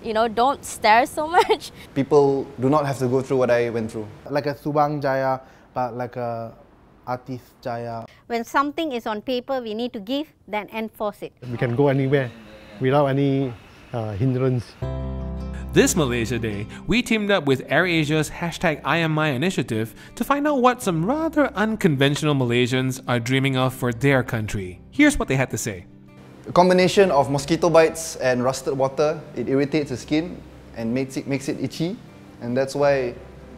don't stare so much. People do not have to go through what I went through. Like a Subang Jaya, but like a artist Jaya. When something is on paper, we need to give, then enforce it. We can go anywhere without any hindrance. This Malaysia Day, we teamed up with AirAsia's #IamMai initiative to find out what some rather unconventional Malaysians are dreaming of for their country. Here's what they had to say. A combination of mosquito bites and rusted water, it irritates the skin and makes it itchy, and that's why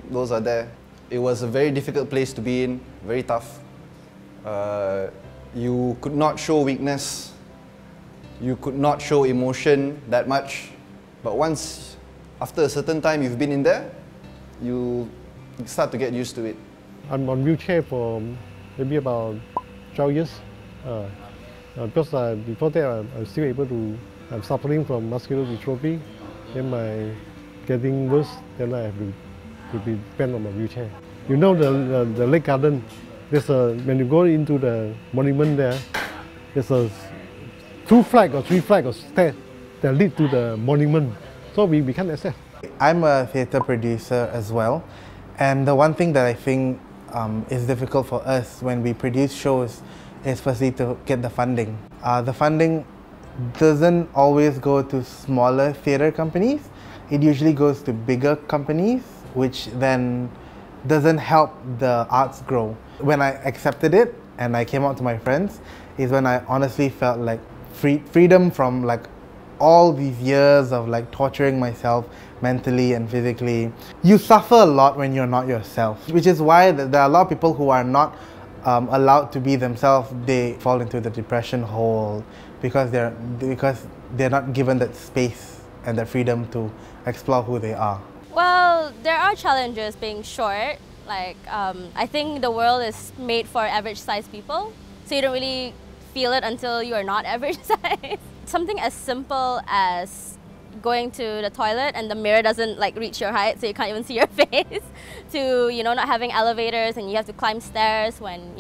those are there. It was a very difficult place to be in, very tough. You could not show weakness, you could not show emotion that much, but after a certain time you've been in there, you start to get used to it. I'm on wheelchair for maybe about 12 years. Because before that I'm still able to, I'm suffering from muscular dystrophy, then getting worse, then I have to be depend on my wheelchair. You know the lake garden, when you go into the monument there's a 2 flight or 3 flight of stairs that lead to the monument. So we can't access. I'm a theatre producer as well, and the one thing that I think is difficult for us when we produce shows is firstly to get the funding. The funding doesn't always go to smaller theatre companies. It usually goes to bigger companies, which then doesn't help the arts grow. When I accepted it and I came out to my friends is when I honestly felt like freedom from like all these years of like torturing myself mentally and physically. You suffer a lot when you're not yourself, which is why there are a lot of people who are not allowed to be themselves. They fall into the depression hole because they're not given that space and that freedom to explore who they are. Well, there are challenges being short. Like, I think the world is made for average-sized people, so you don't really feel it until you are not average size. Something as simple as going to the toilet and the mirror doesn't like reach your height, so you can't even see your face, to not having elevators and you have to climb stairs when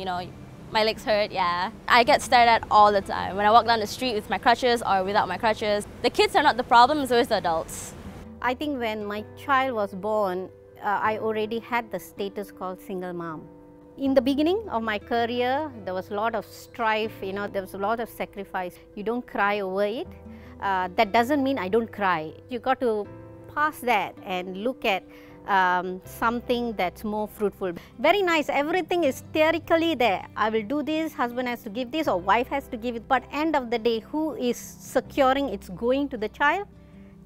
my legs hurt. Yeah, I get stared at all the time when I walk down the street with my crutches or without my crutches. The kids are not the problem, it's always the adults. I think when my child was born, I already had the status called single mom. In the beginning of my career, there was a lot of strife, there was a lot of sacrifice. You don't cry over it. That doesn't mean I don't cry. You got to pass that and look at something that's more fruitful. Very nice, everything is theoretically there. I will do this, husband has to give this or wife has to give it. But end of the day, who is securing it's going to the child?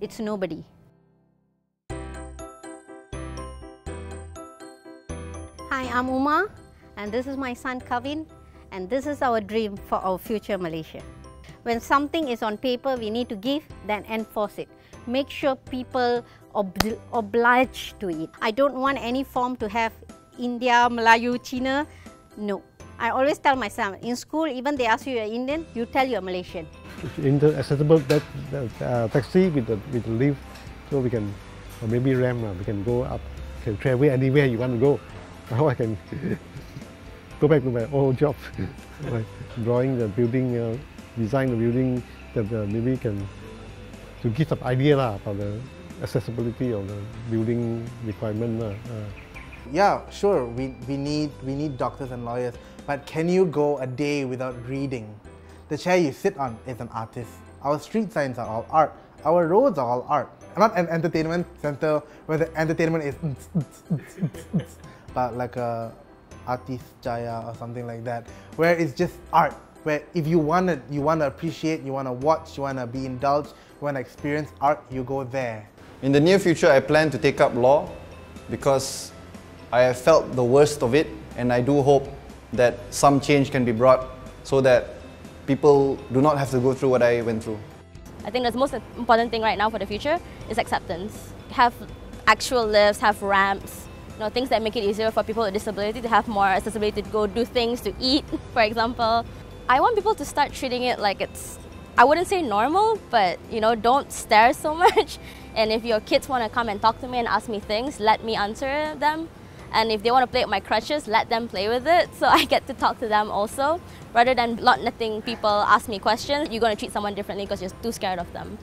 It's nobody. Hi, I'm Uma, and this is my son Kavin, and this is our dream for our future Malaysia. When something is on paper, we need to give, then enforce it. Make sure people oblige to it. I don't want any form to have India, Melayu, China. No. I always tell my son, in school, even they ask you you're Indian, you tell you're Malaysian. Accessible taxi with the lift, so we can, or maybe ramp, we can go up, can travel anywhere you want to go. Now I can go back to my old job, like drawing the building, design the building, that maybe can to give some idea about the accessibility of the building requirement. Yeah, sure, we need doctors and lawyers, but can you go a day without reading? The chair you sit on is an artist. Our street signs are all art. Our roads are all art. Not an entertainment center where the entertainment is but like a artist Jaya or something like that, where it's just art, where if you want to appreciate, you want to watch, you want to be indulged, you want to experience art, you go there. In the near future, I plan to take up law because I have felt the worst of it, and I do hope that some change can be brought so that people do not have to go through what I went through. I think the most important thing right now for the future is acceptance. Have actual lifts, have ramps, things that make it easier for people with disability to have more accessibility to go do things, to eat, for example. I want people to start treating it like it's, I wouldn't say normal, but don't stare so much. And if your kids want to come and talk to me and ask me things, let me answer them. And if they want to play with my crutches, let them play with it, so I get to talk to them also. Rather than not letting people ask me questions, you're going to treat someone differently because you're too scared of them.